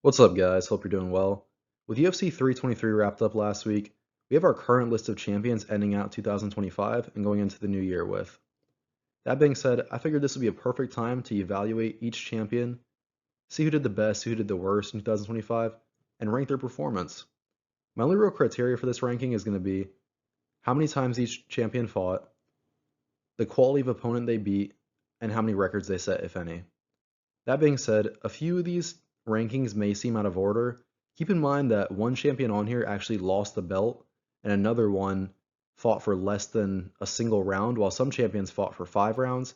What's up, guys? Hope you're doing well. With UFC 323 wrapped up last week, we have our current list of champions ending out 2025 and going into the new year with. That being said, I figured this would be a perfect time to evaluate each champion, see who did the best, who did the worst in 2025, and rank their performance. My only real criteria for this ranking is going to be how many times each champion fought, the quality of opponent they beat, and how many records they set, if any. That being said, a few of these rankings may seem out of order. Keep in mind that one champion on here actually lost the belt, and another one fought for less than a single round, while some champions fought for 5 rounds.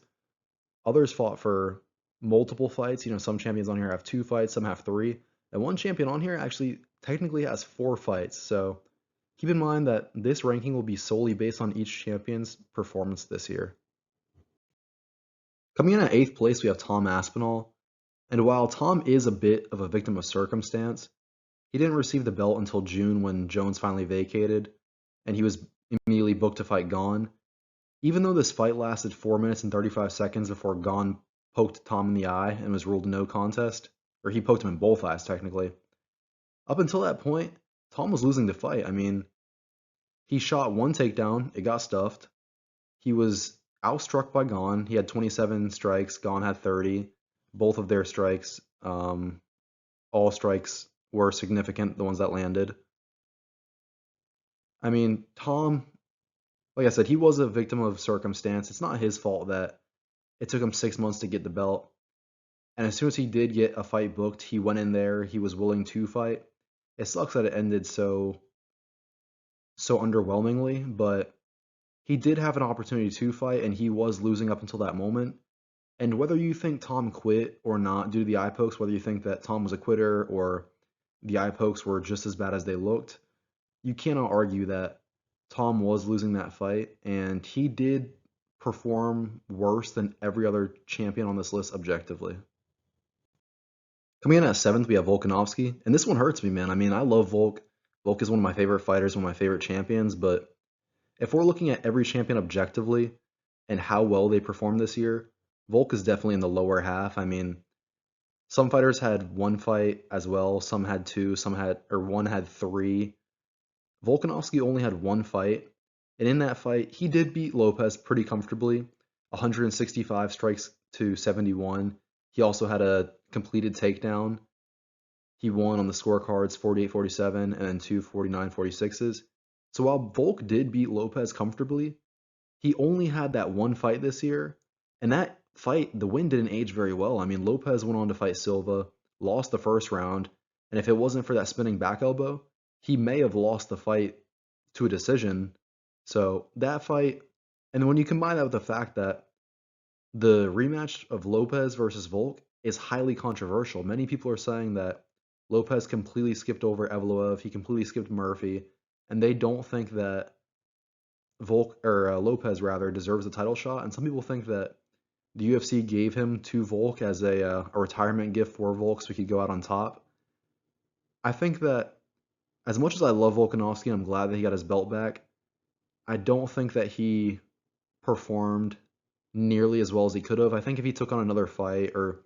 Others fought for multiple fights. Some champions on here have 2 fights, some have 3. And one champion on here actually technically has 4 fights. So keep in mind that this ranking will be solely based on each champion's performance this year. Coming in at 8th place, we have Tom Aspinall. And while Tom is a bit of a victim of circumstance, he didn't receive the belt until June when Jones finally vacated, and he was immediately booked to fight Gane. Even though this fight lasted 4 minutes and 35 seconds before Gane poked Tom in the eye and was ruled no contest, or he poked him in both eyes technically, up until that point, Tom was losing the fight. I mean, he shot one takedown, it got stuffed. He was outstruck by Gane. He had 27 strikes, Gane had 30. Both of their strikes, all strikes were significant, the ones that landed. I mean, Tom, like I said, he was a victim of circumstance. It's not his fault that it took him 6 months to get the belt. And as soon as he did get a fight booked, he went in there, he was willing to fight. It sucks that it ended so underwhelmingly, but he did have an opportunity to fight, and he was losing up until that moment. And whether you think Tom quit or not due to the eye pokes, whether you think that Tom was a quitter or the eye pokes were just as bad as they looked, you cannot argue that Tom was losing that fight, and he did perform worse than every other champion on this list objectively. Coming in at 7th, we have Volkanovski, and this one hurts me, man. I mean, I love Volk. Volk is one of my favorite fighters, one of my favorite champions, but if we're looking at every champion objectively and how well they performed this year, Volk is definitely in the lower half. I mean, some fighters had one fight as well, some had two, one had 3. Volkanovski only had one fight, and in that fight, he did beat Lopez pretty comfortably, 165 strikes to 71. He also had a completed takedown. He won on the scorecards 48-47 and then 2 49-46s. So while Volk did beat Lopez comfortably, he only had that one fight this year, and that fight, the win didn't age very well. I mean, Lopez went on to fight Silva, lost the first round, and if it wasn't for that spinning back elbow, he may have lost the fight to a decision. So that fight, and when you combine that with the fact that the rematch of Lopez versus Volk is highly controversial, many people are saying that Lopez completely skipped over Evloev, he completely skipped Murphy, and they don't think that Lopez rather deserves a title shot, and some people think that the UFC gave him to Volk as a retirement gift for Volk so he could go out on top. I think that as much as I love Volkanovski and I'm glad that he got his belt back, I don't think that he performed nearly as well as he could have. I think if he took on another fight or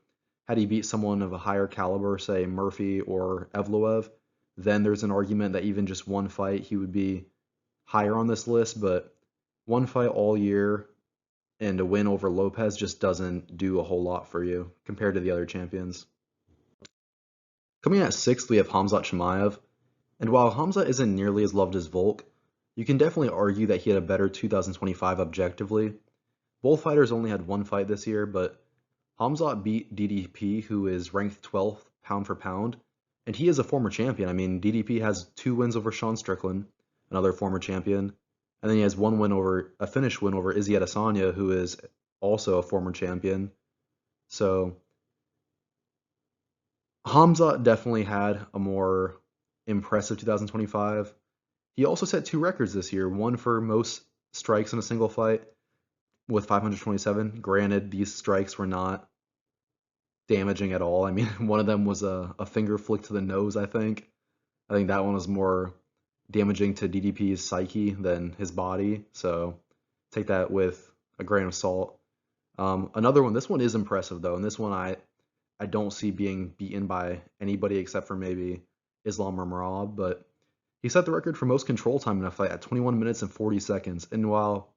had he beat someone of a higher caliber, say Murphy or Evloev, then there's an argument that even just one fight he would be higher on this list, but one fight all year and a win over Lopez just doesn't do a whole lot for you compared to the other champions. Coming at 6th, we have Khamzatchimaev, and while Khamzat isn't nearly as loved as Volk, you can definitely argue that he had a better 2025 objectively. Both fighters only had one fight this year, but Khamzat beat DDP, who is ranked 12th pound for pound, and he is a former champion. I mean, DDP has 2 wins over Sean Strickland, another former champion, and then he has a finish win over Izzy Adesanya, who is also a former champion. So Khamzat definitely had a more impressive 2025. He also set 2 records this year, one for most strikes in a single fight with 527. Granted, these strikes were not damaging at all. I mean, one of them was a finger flick to the nose, I think. I think that one was more damaging to DDP's psyche than his body, so take that with a grain of salt. Another one, this one is impressive though, and this one I don't see being beaten by anybody except for maybe Islam or Merab, but he set the record for most control time in a fight at 21 minutes and 40 seconds. And while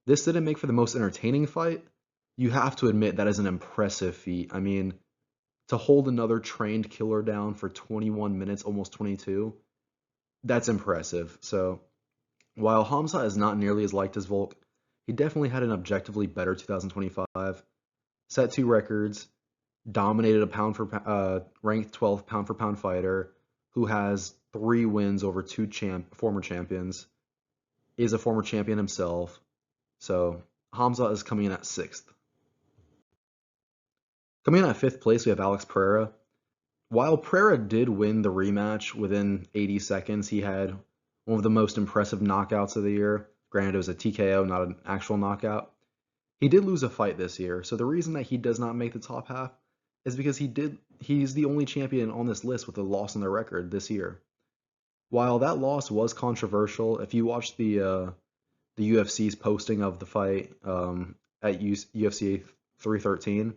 this didn't make for the most entertaining fight, you have to admit that is an impressive feat. I mean, to hold another trained killer down for 21 minutes, almost 22, that's impressive. So while Khamzat is not nearly as liked as Volk, he definitely had an objectively better 2025. Set two records, dominated a ranked 12th pound for pound fighter who has 3 wins over two former champions, is a former champion himself. So Khamzat is coming in at 6th. Coming in at 5th place, we have Alex Pereira. While Pereira did win the rematch within 80 seconds, he had one of the most impressive knockouts of the year. Granted, it was a TKO, not an actual knockout. He did lose a fight this year, so the reason that he does not make the top half is because he's the only champion on this list with a loss on their record this year. While that loss was controversial, if you watch the UFC's posting of the fight at UFC 313,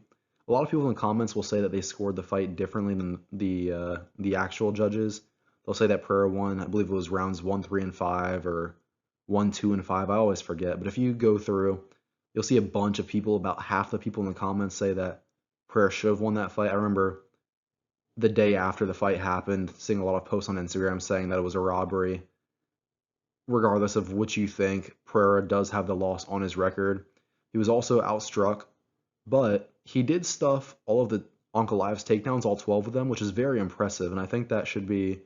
a lot of people in the comments will say that they scored the fight differently than the actual judges. They'll say that Pereira won, I believe it was rounds 1, 3, and 5, or 1, 2, and 5. I always forget. But if you go through, you'll see a bunch of people, about half the people in the comments say that Pereira should have won that fight. I remember the day after the fight happened, seeing a lot of posts on Instagram saying that it was a robbery. Regardless of what you think, Pereira does have the loss on his record. He was also outstruck, but he did stuff all of the Ankalaev's takedowns, all 12 of them, which is very impressive, and I think that should be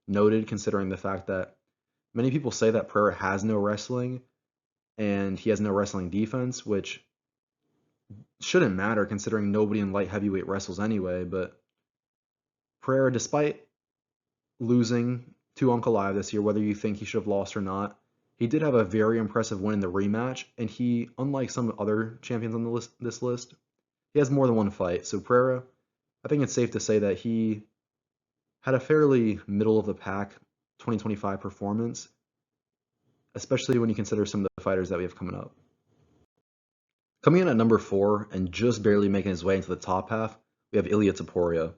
noted considering the fact that many people say that Pereira has no wrestling and he has no wrestling defense, which shouldn't matter considering nobody in light heavyweight wrestles anyway, but Pereira, despite losing to Ankalaev this year, whether you think he should have lost or not, he did have a very impressive win in the rematch, and he, unlike some other champions on this list, he has more than one fight. So Pereira, I think it's safe to say that he had a fairly middle-of-the-pack 2025 performance, especially when you consider some of the fighters that we have coming up. Coming in at number 4 and just barely making his way into the top half, we have Iliatopuria.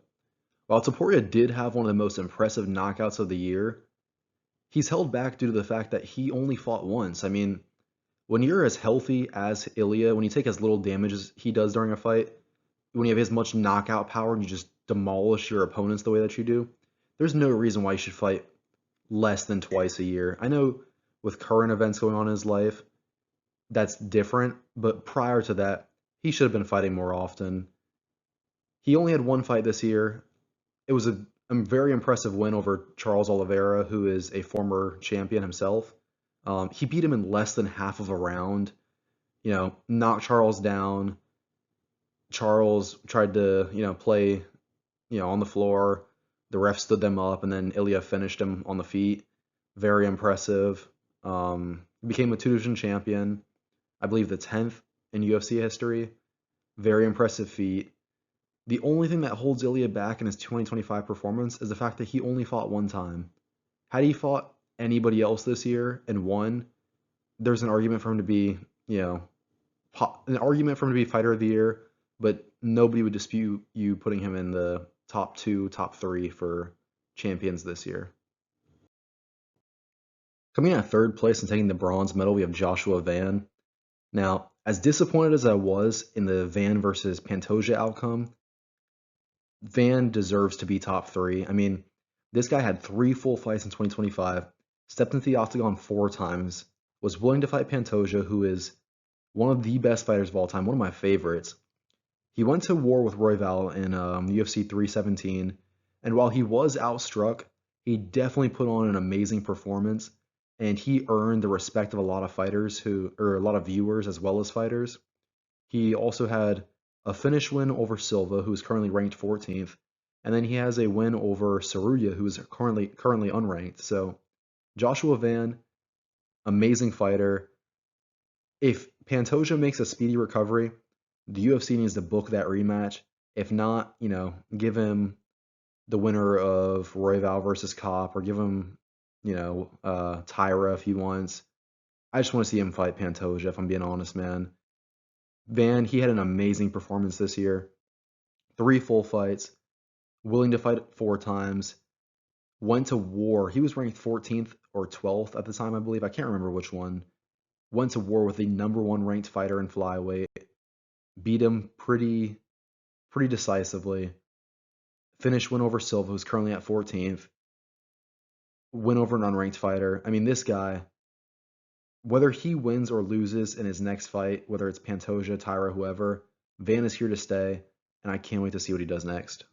While Topuria did have one of the most impressive knockouts of the year, he's held back due to the fact that he only fought once. I mean, when you're as healthy as Ilya, when you take as little damage as he does during a fight, when you have as much knockout power and you just demolish your opponents the way that you do, there's no reason why you should fight less than twice a year. I know with current events going on in his life, that's different, but prior to that, he should have been fighting more often. He only had one fight this year. It was a very impressive win over Charles Oliveira, who is a former champion himself. He beat him in less than half of a round. Knocked Charles down. Charles tried to, play, on the floor. The ref stood them up, and then Ilya finished him on the feet. Very impressive. Became a two-division champion. I believe the 10th in UFC history. Very impressive feat. The only thing that holds Ilya back in his 2025 performance is the fact that he only fought one time. Had he fought anybody else this year and won, there's an argument for him to be, fighter of the year, but nobody would dispute you putting him in the top 2, top 3 for champions this year. Coming in at 3rd place and taking the bronze medal, we have Joshua Van. Now, as disappointed as I was in the Van versus Pantoja outcome, Van deserves to be top 3. I mean, this guy had 3 full fights in 2025, stepped into the octagon 4 times, was willing to fight Pantoja, who is one of the best fighters of all time, one of my favorites. He went to war with Royval in UFC 317, and while he was outstruck, he definitely put on an amazing performance, and he earned the respect of a lot of fighters or a lot of viewers as well as fighters. He also had a finish win over Silva, who is currently ranked 14th, and then he has a win over Saruya, who is currently unranked. So Joshua Van, amazing fighter. If Pantoja makes a speedy recovery, the UFC needs to book that rematch. If not, give him the winner of Royval versus Kopp, or give him, Tyra if he wants. I just want to see him fight Pantoja, if I'm being honest, man. Van, he had an amazing performance this year. 3 full fights, willing to fight 4 times, went to war. He was ranked 14th or 12th at the time, I believe. I can't remember which one. Went to war with the #1 ranked fighter in flyweight, beat him pretty decisively. Finished win over Silva, who's currently at 14th. Win over an unranked fighter. I mean, this guy, whether he wins or loses in his next fight, whether it's Pantoja, Tyra, whoever, Van is here to stay, and I can't wait to see what he does next.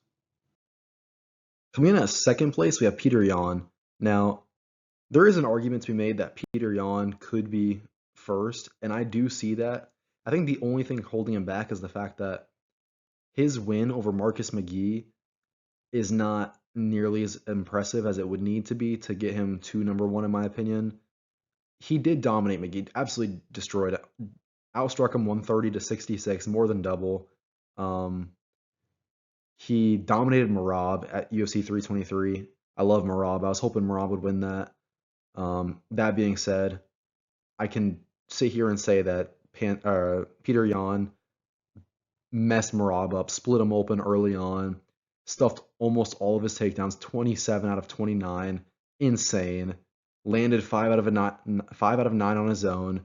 Coming in at second place, we have Peter Yan. Now, there is an argument to be made that Peter Yan could be first, and I do see that. I think the only thing holding him back is the fact that his win over Marcus McGee is not nearly as impressive as it would need to be to get him to #1, in my opinion. He did dominate McGee, absolutely destroyed it. Outstruck him 130-66, more than double. He dominated Merab at UFC 323. I love Merab. I was hoping Merab would win that. That being said, I can sit here and say that Peter Yan messed Merab up, split him open early on, stuffed almost all of his takedowns, 27 out of 29, insane. Landed 5 out of 9 on his own.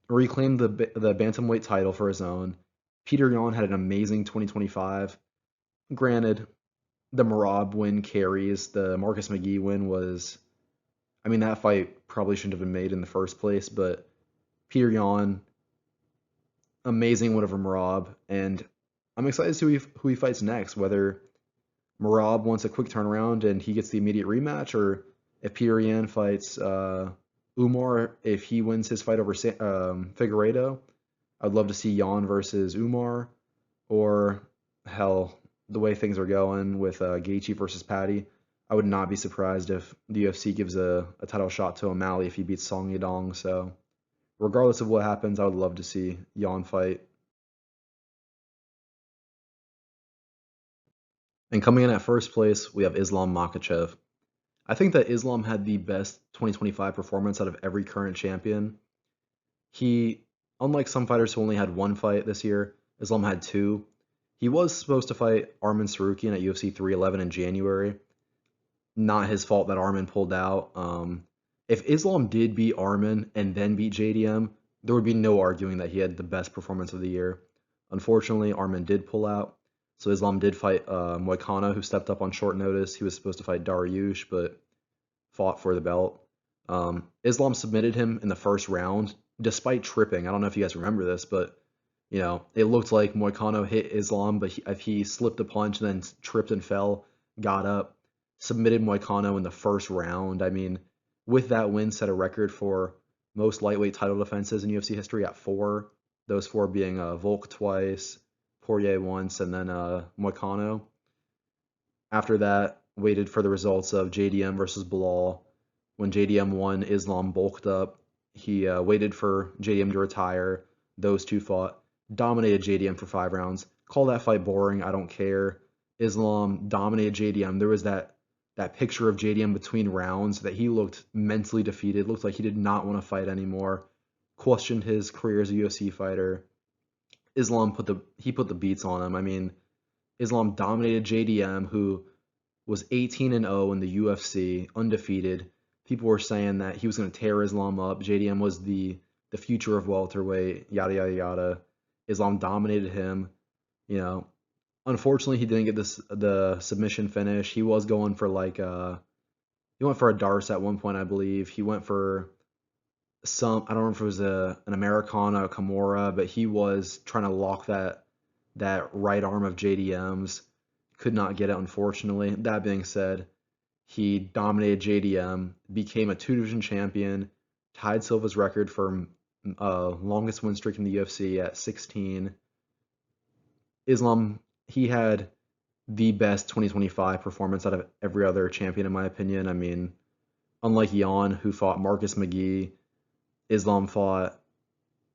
Reclaimed the bantamweight title for his own. Peter Yan had an amazing 2025. Granted, the Merab win carries. The Marcus McGee win was, I mean, that fight probably shouldn't have been made in the first place, but Peter Yan, amazing win over Merab, and I'm excited to see who he fights next, whether Merab wants a quick turnaround and he gets the immediate rematch, or if Peter Yan fights Umar, if he wins his fight over Figueiredo. I'd love to see Yan versus Umar, or hell, the way things are going with Gaethje versus Patty, I would not be surprised if the UFC gives a title shot to O'Malley if he beats Song Yadong. So regardless of what happens, I would love to see Yan fight. And coming in at first place, we have IslamMakhachev. I think that Islam had the best 2025 performance out of every current champion. He, unlike some fighters who only had 1 fight this year, Islam had 2. He was supposed to fight Arman Tsarukyan at UFC 311 in January. Not his fault that Arman pulled out. If Islam did beat Arman and then beat JDM, there would be no arguing that he had the best performance of the year. Unfortunately, Arman did pull out. So Islam did fight Moicano, who stepped up on short notice. He was supposed to fight Dariush, but fought for the belt. Islam submitted him in the first round, despite tripping. I don't know if you guys remember this, but it looked like Moicano hit Islam, but he slipped a punch and then tripped and fell, got up, submitted Moicano in the first round. I mean, with that win, set a record for most lightweight title defenses in UFC history at 4. Those 4 being Volk twice, Poirier once, and then Moicano. After that, waited for the results of JDM versus Bilal. When JDM won, Islam bulked up. He waited for JDM to retire. Those 2 fought. Dominated JDM for 5 rounds. Call that fight boring. I don't care. Islam dominated JDM. There was that picture of JDM between rounds that he looked mentally defeated. Looked like he did not want to fight anymore. Questioned his career as a UFC fighter. Islam put the beats on him. I mean, Islam dominated JDM, who was 18-0 in the UFC, undefeated. People were saying that he was going to tear Islam up. JDM was the future of welterweight, yada yada yada. Islam dominated him. Unfortunately, he didn't get the submission finish. He was going for he went for a Darce at one point, I believe. He went for I don't remember if it was an Americana, a Kimura, but he was trying to lock that right arm of JDM's. Could not get it, unfortunately. That being said, he dominated JDM, became a 2-division champion, tied Silva's record for longest win streak in the UFC at 16. Islam, he had the best 2025 performance out of every other champion, in my opinion. I mean, unlike Yan, who fought Marcus McGee, Islam fought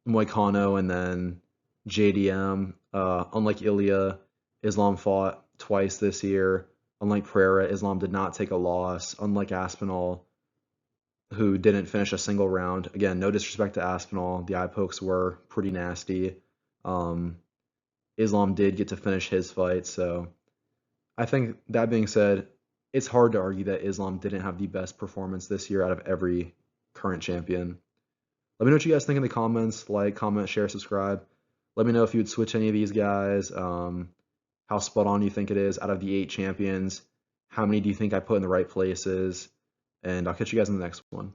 Moicano and then JDM. Unlike Ilya, Islam fought twice this year. Unlike Pereira, Islam did not take a loss. Unlike Aspinall, who didn't finish a single round. Again, no disrespect to Aspinall. The eye pokes were pretty nasty. Islam did get to finish his fight. So I think that being said, it's hard to argue that Islam didn't have the best performance this year out of every current champion. Let me know what you guys think in the comments. Like, comment, share, subscribe. Let me know if you would switch any of these guys. How spot on you think it is out of the 8 champions. How many do you think I put in the right places? And I'll catch you guys in the next one.